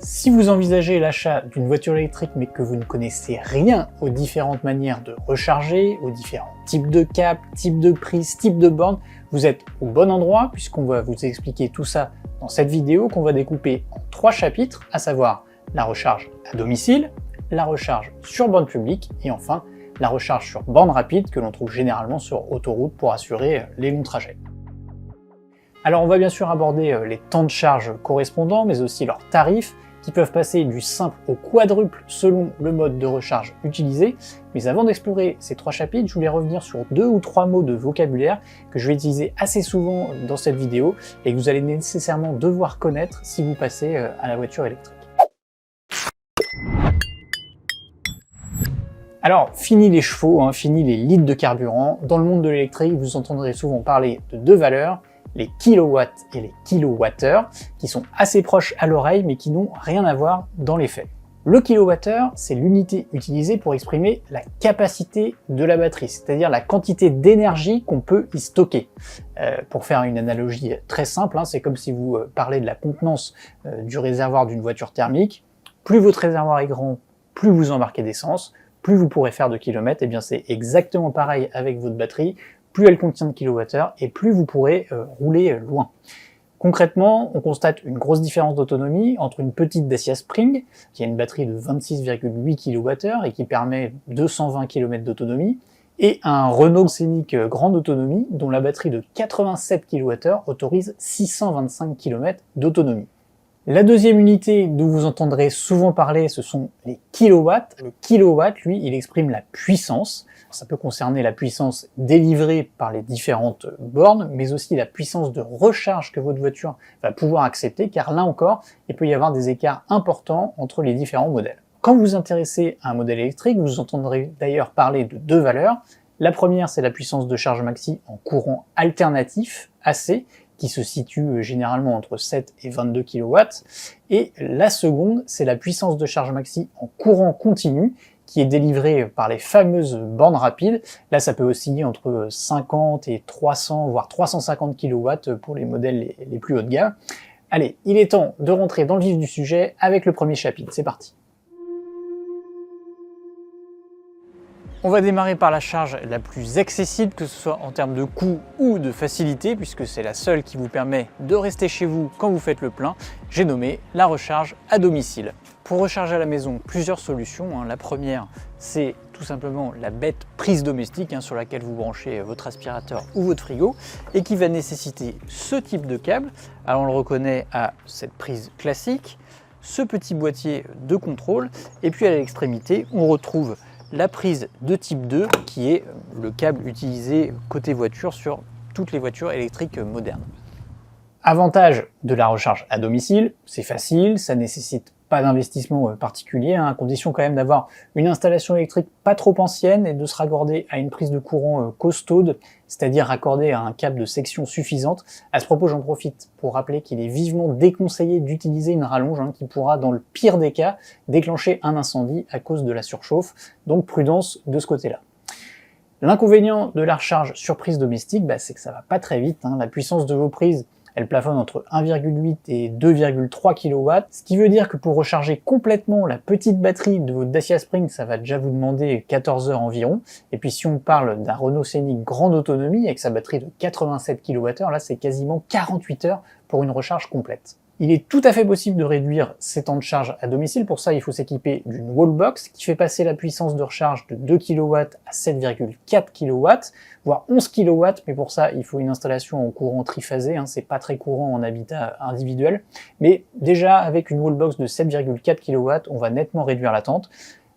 Si vous envisagez l'achat d'une voiture électrique mais que vous ne connaissez rien aux différentes manières de recharger, aux différents types de câbles, types de prises, types de bornes, vous êtes au bon endroit puisqu'on va vous expliquer tout ça dans cette vidéo qu'on va découper en 3 chapitres, à savoir la recharge à domicile, la recharge sur borne publique et enfin la recharge sur borne rapide que l'on trouve généralement sur autoroute pour assurer les longs trajets. Alors on va bien sûr aborder les temps de charge correspondants mais aussi leurs tarifs, qui peuvent passer du simple au quadruple selon le mode de recharge utilisé. Mais avant d'explorer ces 3 chapitres, je voulais revenir sur 2 ou 3 mots de vocabulaire que je vais utiliser assez souvent dans cette vidéo et que vous allez nécessairement devoir connaître si vous passez à la voiture électrique. Alors, fini les chevaux, fini les litres de carburant. Dans le monde de l'électrique, vous entendrez souvent parler de 2 valeurs, les kilowatts et les kilowattheures, qui sont assez proches à l'oreille mais qui n'ont rien à voir dans les faits. Le kilowattheure, c'est l'unité utilisée pour exprimer la capacité de la batterie, c'est-à-dire la quantité d'énergie qu'on peut y stocker. Pour faire une analogie très simple, c'est comme si vous parlez de la contenance du réservoir d'une voiture thermique. Plus votre réservoir est grand, plus vous embarquez d'essence, plus vous pourrez faire de kilomètres. Et bien c'est exactement pareil avec votre batterie. Plus elle contient de kilowattheures et plus vous pourrez rouler loin. Concrètement, on constate une grosse différence d'autonomie entre une petite Dacia Spring, qui a une batterie de 26,8 kWh et qui permet 220 km d'autonomie, et un Renault Scénic grande autonomie, dont la batterie de 87 kWh autorise 625 km d'autonomie. La deuxième unité dont vous entendrez souvent parler, ce sont les kilowatts. Le kilowatt, lui, il exprime la puissance. Ça peut concerner la puissance délivrée par les différentes bornes, mais aussi la puissance de recharge que votre voiture va pouvoir accepter, car là encore, il peut y avoir des écarts importants entre les différents modèles. Quand vous vous intéressez à un modèle électrique, vous entendrez d'ailleurs parler de 2 valeurs. La première, c'est la puissance de charge maxi en courant alternatif, AC, qui se situe généralement entre 7 et 22 kW. Et la seconde, c'est la puissance de charge maxi en courant continu, qui est délivrée par les fameuses bornes rapides. Là, ça peut osciller entre 50 et 300, voire 350 kW pour les modèles les plus haut de gamme. Allez, il est temps de rentrer dans le vif du sujet avec le premier chapitre. C'est parti. On va démarrer par la charge la plus accessible, que ce soit en termes de coût ou de facilité, puisque c'est la seule qui vous permet de rester chez vous quand vous faites le plein. J'ai nommé la recharge à domicile. Pour recharger à la maison, plusieurs solutions. La première, c'est tout simplement la bête prise domestique sur laquelle vous branchez votre aspirateur ou votre frigo et qui va nécessiter ce type de câble. Alors on le reconnaît à cette prise classique, ce petit boîtier de contrôle et puis à l'extrémité, on retrouve la prise de type 2 qui est le câble utilisé côté voiture sur toutes les voitures électriques modernes. Avantage de la recharge à domicile, c'est facile, ça nécessite pas d'investissement particulier, à condition quand même d'avoir une installation électrique pas trop ancienne et de se raccorder à une prise de courant costaude, c'est-à-dire raccordée à un câble de section suffisante. À ce propos, j'en profite pour rappeler qu'il est vivement déconseillé d'utiliser une rallonge qui pourra, dans le pire des cas, déclencher un incendie à cause de la surchauffe, donc prudence de ce côté-là. L'inconvénient de la recharge sur prise domestique, c'est que ça va pas très vite. La puissance de vos prises, elle plafonne entre 1,8 et 2,3 kW, ce qui veut dire que pour recharger complètement la petite batterie de votre Dacia Spring, ça va déjà vous demander 14 heures environ. Et puis si on parle d'un Renault Scénic grande autonomie avec sa batterie de 87 kWh, là c'est quasiment 48 heures pour une recharge complète. Il est tout à fait possible de réduire ces temps de charge à domicile. Pour ça, il faut s'équiper d'une wallbox qui fait passer la puissance de recharge de 2 kW à 7,4 kW, voire 11 kW, mais pour ça, il faut une installation en courant triphasé. C'est pas très courant en habitat individuel. Mais déjà, avec une wallbox de 7,4 kW, on va nettement réduire l'attente.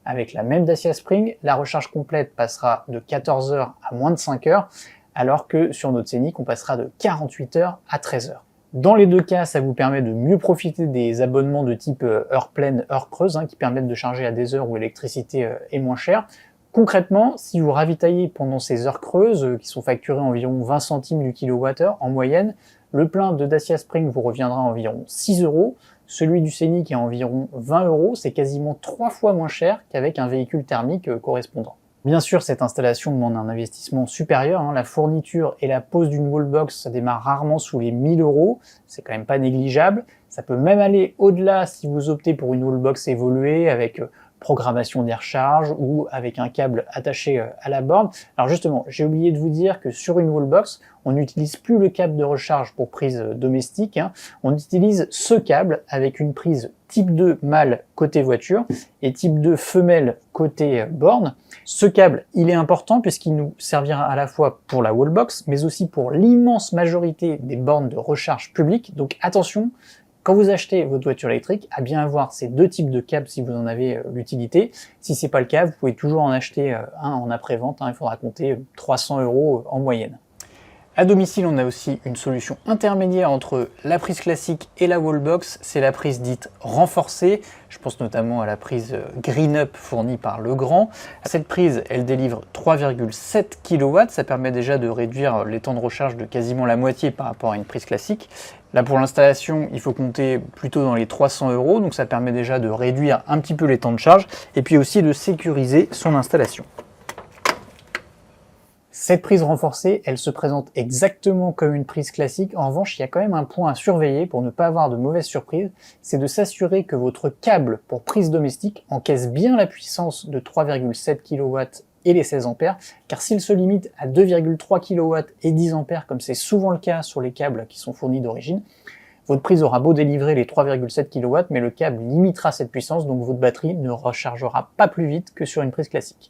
Avec la même Dacia Spring, la recharge complète passera de 14 heures à moins de 5 heures, alors que sur notre Scénic, on passera de 48 heures à 13 heures. Dans les deux cas, ça vous permet de mieux profiter des abonnements de type heure pleine, heure creuse, qui permettent de charger à des heures où l'électricité est moins chère. Concrètement, si vous ravitaillez pendant ces heures creuses, qui sont facturées environ 20 centimes du kilowattheure en moyenne, le plein de Dacia Spring vous reviendra à environ 6 €, celui du Scénic est à environ 20 €, c'est quasiment 3 fois moins cher qu'avec un véhicule thermique correspondant. Bien sûr, cette installation demande un investissement supérieur, hein. La fourniture et la pose d'une wallbox, ça démarre rarement sous les 1000 €, c'est quand même pas négligeable. Ça peut même aller au-delà si vous optez pour une wallbox évoluée avec programmation des recharges ou avec un câble attaché à la borne. Alors justement, j'ai oublié de vous dire que sur une wallbox, on n'utilise plus le câble de recharge pour prise domestique, hein. On utilise ce câble avec une prise type 2 mâle côté voiture et type 2 femelle côté borne. Ce câble, il est important puisqu'il nous servira à la fois pour la wallbox, mais aussi pour l'immense majorité des bornes de recharge publiques. Donc attention, quand vous achetez votre voiture électrique, à bien avoir ces deux types de câbles si vous en avez l'utilité. Si c'est pas le cas, vous pouvez toujours en acheter un en après-vente, hein. Il faudra compter 300 € en moyenne. À domicile, on a aussi une solution intermédiaire entre la prise classique et la wallbox, c'est la prise dite renforcée. Je pense notamment à la prise GreenUp fournie par Legrand. Cette prise, elle délivre 3,7 kW, ça permet déjà de réduire les temps de recharge de quasiment la moitié par rapport à une prise classique. Là, pour l'installation, il faut compter plutôt dans les 300 €, donc ça permet déjà de réduire un petit peu les temps de charge et puis aussi de sécuriser son installation. Cette prise renforcée, elle se présente exactement comme une prise classique. En revanche, il y a quand même un point à surveiller pour ne pas avoir de mauvaises surprises, c'est de s'assurer que votre câble pour prise domestique encaisse bien la puissance de 3,7 kW et les 16 ampères, car s'il se limite à 2,3 kW et 10 ampères, comme c'est souvent le cas sur les câbles qui sont fournis d'origine, votre prise aura beau délivrer les 3,7 kW, mais le câble limitera cette puissance, donc votre batterie ne rechargera pas plus vite que sur une prise classique.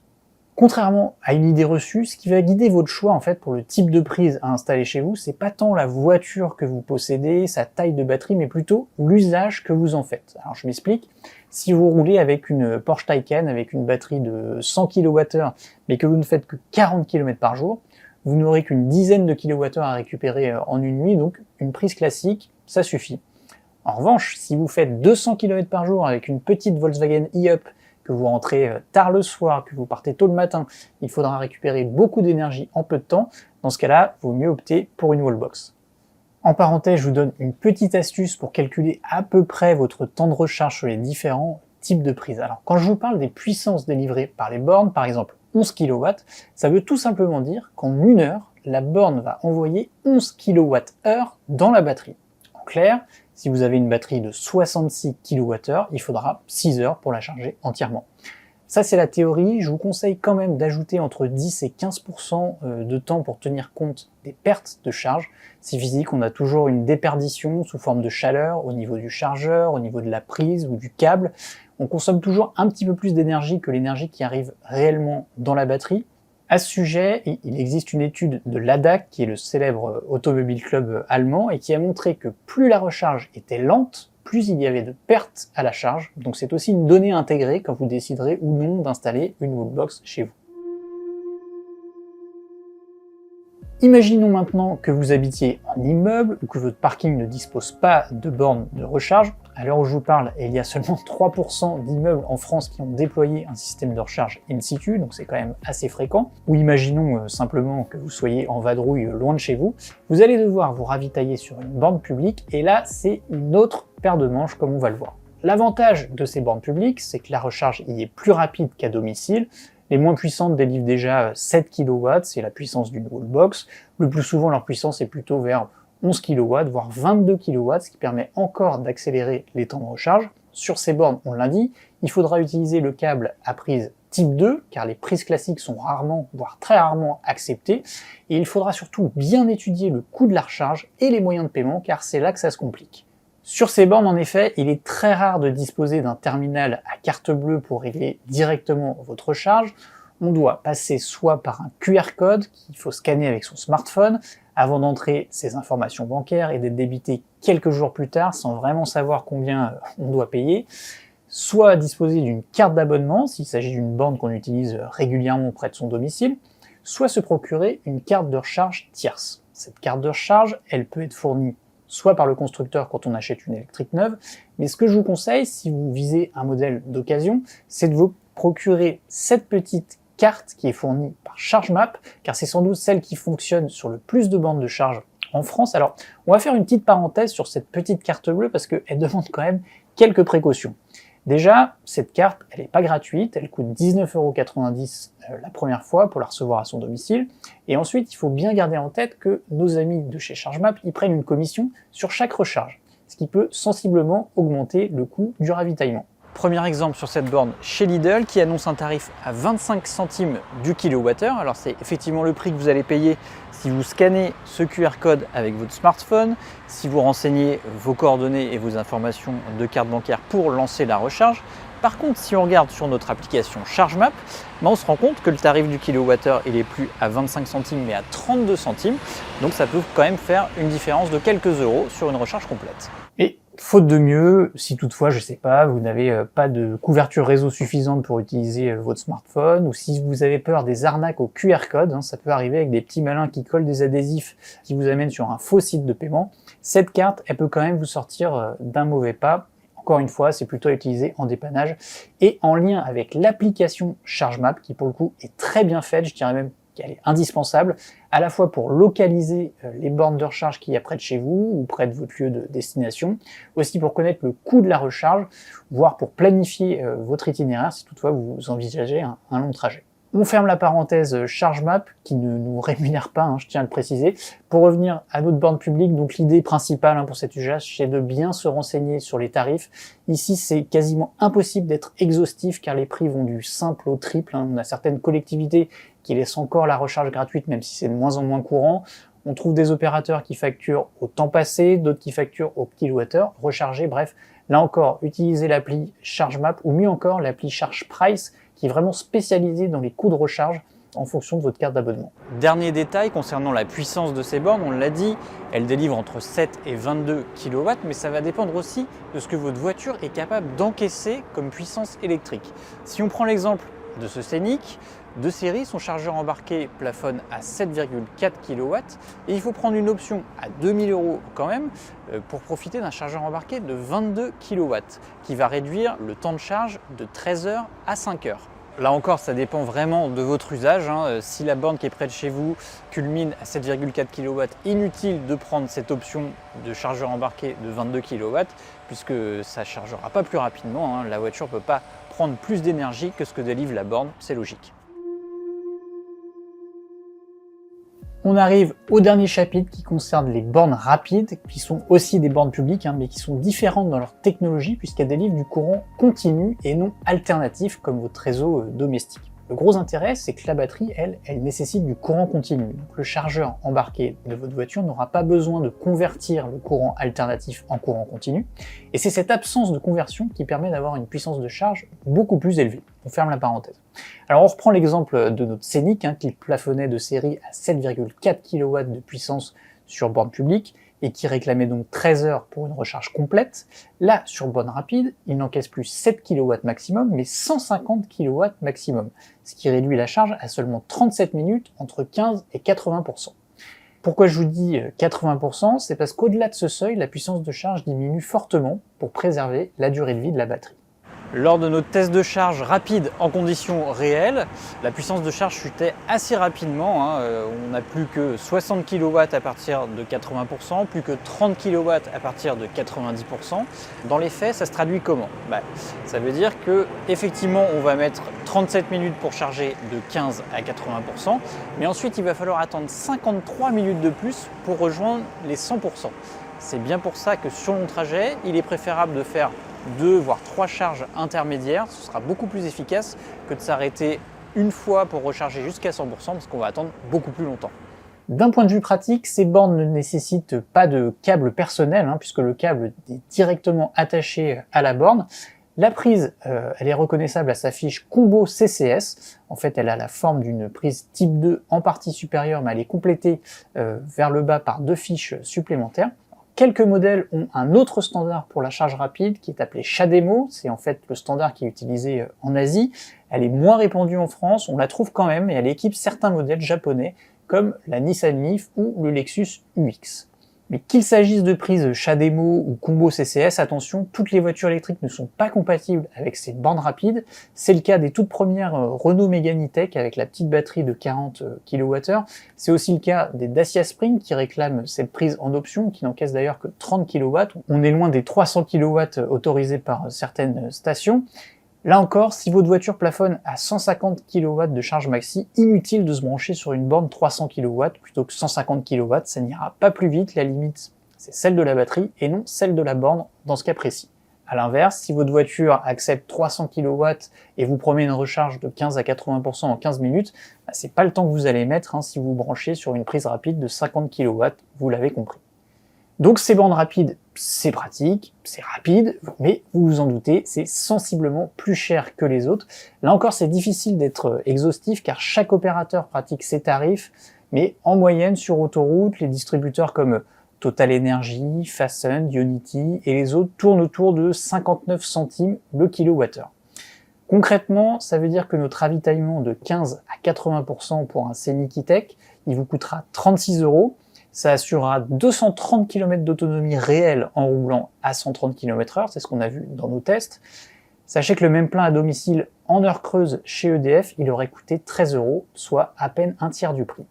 Contrairement à une idée reçue, ce qui va guider votre choix en fait pour le type de prise à installer chez vous, c'est pas tant la voiture que vous possédez, sa taille de batterie, mais plutôt l'usage que vous en faites. Alors je m'explique, si vous roulez avec une Porsche Taycan avec une batterie de 100 kWh, mais que vous ne faites que 40 km par jour, vous n'aurez qu'une dizaine de kWh à récupérer en une nuit, donc une prise classique, ça suffit. En revanche, si vous faites 200 km par jour avec une petite Volkswagen e-Up, que vous rentrez tard le soir, que vous partez tôt le matin, il faudra récupérer beaucoup d'énergie en peu de temps. Dans ce cas-là, il vaut mieux opter pour une wallbox. En parenthèse, je vous donne une petite astuce pour calculer à peu près votre temps de recharge sur les différents types de prises. Alors, quand je vous parle des puissances délivrées par les bornes, par exemple 11 kW, ça veut tout simplement dire qu'en une heure, la borne va envoyer 11 kWh dans la batterie. En clair, si vous avez une batterie de 66 kWh, il faudra 6 heures pour la charger entièrement. Ça, c'est la théorie. Je vous conseille quand même d'ajouter entre 10 et 15% de temps pour tenir compte des pertes de charge. C'est physique, on a toujours une déperdition sous forme de chaleur au niveau du chargeur, au niveau de la prise ou du câble. On consomme toujours un petit peu plus d'énergie que l'énergie qui arrive réellement dans la batterie. À ce sujet, il existe une étude de l'ADAC, qui est le célèbre automobile club allemand, et qui a montré que plus la recharge était lente, plus il y avait de pertes à la charge. Donc c'est aussi une donnée intégrée quand vous déciderez ou non d'installer une wallbox chez vous. Imaginons maintenant que vous habitiez en immeuble ou que votre parking ne dispose pas de borne de recharge. À l'heure où je vous parle, il y a seulement 3% d'immeubles en France qui ont déployé un système de recharge in situ, donc c'est quand même assez fréquent. Ou imaginons simplement que vous soyez en vadrouille loin de chez vous, vous allez devoir vous ravitailler sur une borne publique, et là c'est une autre paire de manches comme on va le voir. L'avantage de ces bornes publiques, c'est que la recharge y est plus rapide qu'à domicile. Les moins puissantes délivrent déjà 7 kW, c'est la puissance d'une wallbox. Le plus souvent, leur puissance est plutôt vers 11 kW, voire 22 kW, ce qui permet encore d'accélérer les temps de recharge. Sur ces bornes, on l'a dit, il faudra utiliser le câble à prise type 2, car les prises classiques sont rarement, voire très rarement acceptées. Et il faudra surtout bien étudier le coût de la recharge et les moyens de paiement, car c'est là que ça se complique. Sur ces bornes, en effet, il est très rare de disposer d'un terminal à carte bleue pour régler directement votre recharge. On doit passer soit par un QR code qu'il faut scanner avec son smartphone avant d'entrer ses informations bancaires et d'être débité quelques jours plus tard sans vraiment savoir combien on doit payer, soit disposer d'une carte d'abonnement s'il s'agit d'une borne qu'on utilise régulièrement près de son domicile, soit se procurer une carte de recharge tierce. Cette carte de recharge, elle peut être fournie soit par le constructeur quand on achète une électrique neuve, mais ce que je vous conseille, si vous visez un modèle d'occasion, c'est de vous procurer cette petite carte qui est fournie par ChargeMap, car c'est sans doute celle qui fonctionne sur le plus de bornes de charge en France. Alors, on va faire une petite parenthèse sur cette petite carte bleue, parce qu'elle demande quand même quelques précautions. Déjà, cette carte, elle n'est pas gratuite, elle coûte 19,90 € la première fois pour la recevoir à son domicile. Et ensuite, il faut bien garder en tête que nos amis de chez ChargeMap, ils prennent une commission sur chaque recharge, ce qui peut sensiblement augmenter le coût du ravitaillement. Premier exemple sur cette borne chez Lidl qui annonce un tarif à 25 centimes du kilowattheure. Alors c'est effectivement le prix que vous allez payer si vous scannez ce QR code avec votre smartphone, si vous renseignez vos coordonnées et vos informations de carte bancaire pour lancer la recharge. Par contre, si on regarde sur notre application ChargeMap, on se rend compte que le tarif du kilowattheure il est plus à 25 centimes mais à 32 centimes. Donc ça peut quand même faire une différence de quelques euros sur une recharge complète. Et faute de mieux, si toutefois, je sais pas, vous n'avez pas de couverture réseau suffisante pour utiliser votre smartphone, ou si vous avez peur des arnaques au QR code, ça peut arriver avec des petits malins qui collent des adhésifs qui vous amènent sur un faux site de paiement, cette carte, elle peut quand même vous sortir d'un mauvais pas. Encore une fois, c'est plutôt à utiliser en dépannage et en lien avec l'application ChargeMap, qui pour le coup est très bien faite, je dirais même qu'elle est indispensable, à la fois pour localiser les bornes de recharge qu'il y a près de chez vous ou près de votre lieu de destination, aussi pour connaître le coût de la recharge, voire pour planifier votre itinéraire si toutefois vous envisagez un long trajet. On ferme la parenthèse ChargeMap, qui ne nous rémunère pas, je tiens à le préciser. Pour revenir à notre borne publique, donc l'idée principale pour cet usage, c'est de bien se renseigner sur les tarifs. Ici, c'est quasiment impossible d'être exhaustif, car les prix vont du simple au triple. On a certaines collectivités qui laissent encore la recharge gratuite, même si c'est de moins en moins courant. On trouve des opérateurs qui facturent au temps passé, d'autres qui facturent au kilowattheure rechargé. Bref, là encore, utilisez l'appli ChargeMap, ou mieux encore, l'appli ChargePrice, qui est vraiment spécialisée dans les coûts de recharge en fonction de votre carte d'abonnement. Dernier détail concernant la puissance de ces bornes, on l'a dit, elles délivrent entre 7 et 22 kW, mais ça va dépendre aussi de ce que votre voiture est capable d'encaisser comme puissance électrique. Si on prend l'exemple de ce Scénic, de série, son chargeur embarqué plafonne à 7,4 kW et il faut prendre une option à 2000 € quand même pour profiter d'un chargeur embarqué de 22 kW qui va réduire le temps de charge de 13 heures à 5 heures. Là encore, ça dépend vraiment de votre usage. Si la borne qui est près de chez vous culmine à 7,4 kW, inutile de prendre cette option de chargeur embarqué de 22 kW puisque ça ne chargera pas plus rapidement. La voiture ne peut pas prendre plus d'énergie que ce que délivre la borne, c'est logique. On arrive au dernier chapitre qui concerne les bornes rapides, qui sont aussi des bornes publiques, mais qui sont différentes dans leur technologie puisqu'elles délivrent du courant continu et non alternatif comme votre réseau domestique. Le gros intérêt, c'est que la batterie, elle nécessite du courant continu. Donc le chargeur embarqué de votre voiture n'aura pas besoin de convertir le courant alternatif en courant continu. Et c'est cette absence de conversion qui permet d'avoir une puissance de charge beaucoup plus élevée. On ferme la parenthèse. Alors on reprend l'exemple de notre Scénic qui plafonnait de série à 7,4 kW de puissance sur borne publique et qui réclamait donc 13 heures pour une recharge complète. Là, sur borne rapide, il n'encaisse plus 7 kW maximum, mais 150 kW maximum, ce qui réduit la charge à seulement 37 minutes, entre 15 et 80%. Pourquoi je vous dis 80%? C'est parce qu'au-delà de ce seuil, la puissance de charge diminue fortement pour préserver la durée de vie de la batterie. Lors de notre test de charge rapide en conditions réelles, la puissance de charge chutait assez rapidement. On n'a plus que 60 kW à partir de 80%, plus que 30 kW à partir de 90%. Dans les faits, ça se traduit comment? Ça veut dire que effectivement, on va mettre 37 minutes pour charger de 15 à 80%, mais ensuite il va falloir attendre 53 minutes de plus pour rejoindre les 100%. C'est bien pour ça que sur long trajet, il est préférable de faire 2 voire 3 charges intermédiaires, ce sera beaucoup plus efficace que de s'arrêter une fois pour recharger jusqu'à 100% parce qu'on va attendre beaucoup plus longtemps. D'un point de vue pratique, ces bornes ne nécessitent pas de câble personnel puisque le câble est directement attaché à la borne. La prise, elle est reconnaissable à sa fiche Combo CCS. En fait, elle a la forme d'une prise type 2 en partie supérieure, mais elle est complétée vers le bas par 2 fiches supplémentaires. Quelques modèles ont un autre standard pour la charge rapide qui est appelé CHAdeMO, c'est en fait le standard qui est utilisé en Asie. Elle est moins répandue en France, on la trouve quand même et elle équipe certains modèles japonais comme la Nissan Leaf ou le Lexus UX. Mais qu'il s'agisse de prises CHAdeMO ou combo CCS, attention, toutes les voitures électriques ne sont pas compatibles avec ces bornes rapides. C'est le cas des toutes premières Renault Megane E-Tech avec la petite batterie de 40 kWh. C'est aussi le cas des Dacia Spring qui réclament cette prise en option, qui n'encaisse d'ailleurs que 30 kW. On est loin des 300 kW autorisés par certaines stations. Là encore, si votre voiture plafonne à 150 kW de charge maxi, inutile de se brancher sur une borne 300 kW plutôt que 150 kW, ça n'ira pas plus vite, la limite c'est celle de la batterie et non celle de la borne dans ce cas précis. A l'inverse, si votre voiture accepte 300 kW et vous promet une recharge de 15 à 80% en 15 minutes, c'est pas le temps que vous allez mettre si vous branchez sur une prise rapide de 50 kW, vous l'avez compris. Donc ces bornes rapides, c'est pratique, c'est rapide, mais vous vous en doutez, c'est sensiblement plus cher que les autres. Là encore, c'est difficile d'être exhaustif car chaque opérateur pratique ses tarifs, mais en moyenne sur autoroute, les distributeurs comme Total Energy, Fasten, Ionity et les autres tournent autour de 59 centimes le kilowattheure. Concrètement, ça veut dire que notre ravitaillement de 15 à 80% pour un Scenic E-Tech, il vous coûtera 36 €. Ça assurera 230 km d'autonomie réelle en roulant à 130 km/h, c'est ce qu'on a vu dans nos tests. Sachez que le même plein à domicile en heure creuse chez EDF, il aurait coûté 13 €, soit à peine un tiers du prix.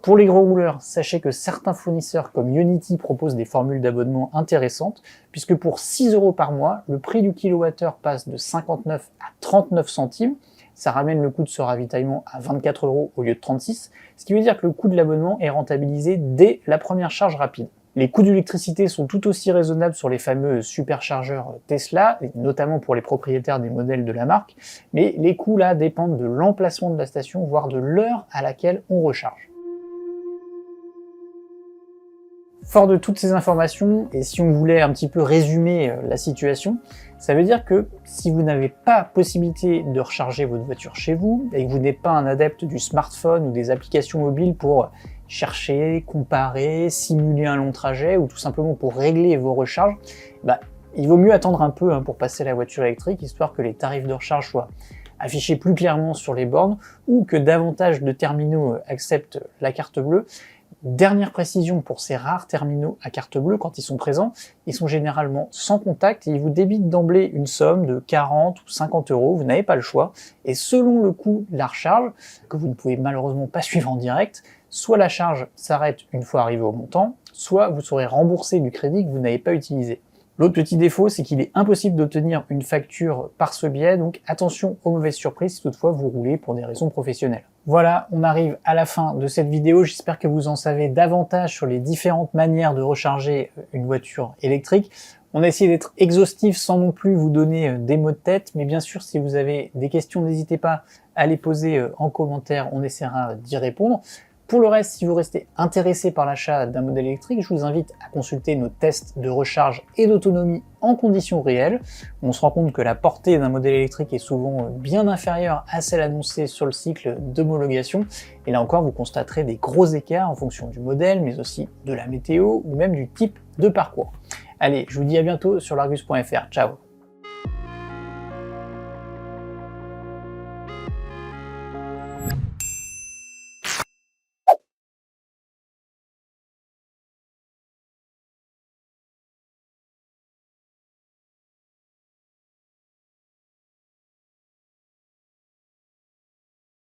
Pour les gros rouleurs, sachez que certains fournisseurs comme Ionity proposent des formules d'abonnement intéressantes, puisque pour 6 € par mois, le prix du kilowattheure passe de 59 à 39 centimes. Ça ramène le coût de ce ravitaillement à 24 € au lieu de 36, ce qui veut dire que le coût de l'abonnement est rentabilisé dès la première charge rapide. Les coûts d'électricité sont tout aussi raisonnables sur les fameux superchargeurs Tesla, et notamment pour les propriétaires des modèles de la marque, mais les coûts là dépendent de l'emplacement de la station, voire de l'heure à laquelle on recharge. Fort de toutes ces informations, et si on voulait un petit peu résumer la situation, ça veut dire que si vous n'avez pas possibilité de recharger votre voiture chez vous, et que vous n'êtes pas un adepte du smartphone ou des applications mobiles pour chercher, comparer, simuler un long trajet, ou tout simplement pour régler vos recharges, il vaut mieux attendre un peu pour passer à la voiture électrique, histoire que les tarifs de recharge soient affichés plus clairement sur les bornes, ou que davantage de terminaux acceptent la carte bleue. Dernière précision pour ces rares terminaux à carte bleue, quand ils sont présents, ils sont généralement sans contact et ils vous débitent d'emblée une somme de 40 ou 50 €, vous n'avez pas le choix, et selon le coût de la recharge, que vous ne pouvez malheureusement pas suivre en direct, soit la charge s'arrête une fois arrivé au montant, soit vous serez remboursé du crédit que vous n'avez pas utilisé. L'autre petit défaut, c'est qu'il est impossible d'obtenir une facture par ce biais, donc attention aux mauvaises surprises si toutefois vous roulez pour des raisons professionnelles. Voilà, on arrive à la fin de cette vidéo, j'espère que vous en savez davantage sur les différentes manières de recharger une voiture électrique. On a essayé d'être exhaustif sans non plus vous donner des mots de tête, mais bien sûr si vous avez des questions, n'hésitez pas à les poser en commentaire, on essaiera d'y répondre. Pour le reste, si vous restez intéressé par l'achat d'un modèle électrique, je vous invite à consulter nos tests de recharge et d'autonomie en conditions réelles. On se rend compte que la portée d'un modèle électrique est souvent bien inférieure à celle annoncée sur le cycle d'homologation. Et là encore, vous constaterez des gros écarts en fonction du modèle, mais aussi de la météo ou même du type de parcours. Allez, je vous dis à bientôt sur largus.fr. Ciao!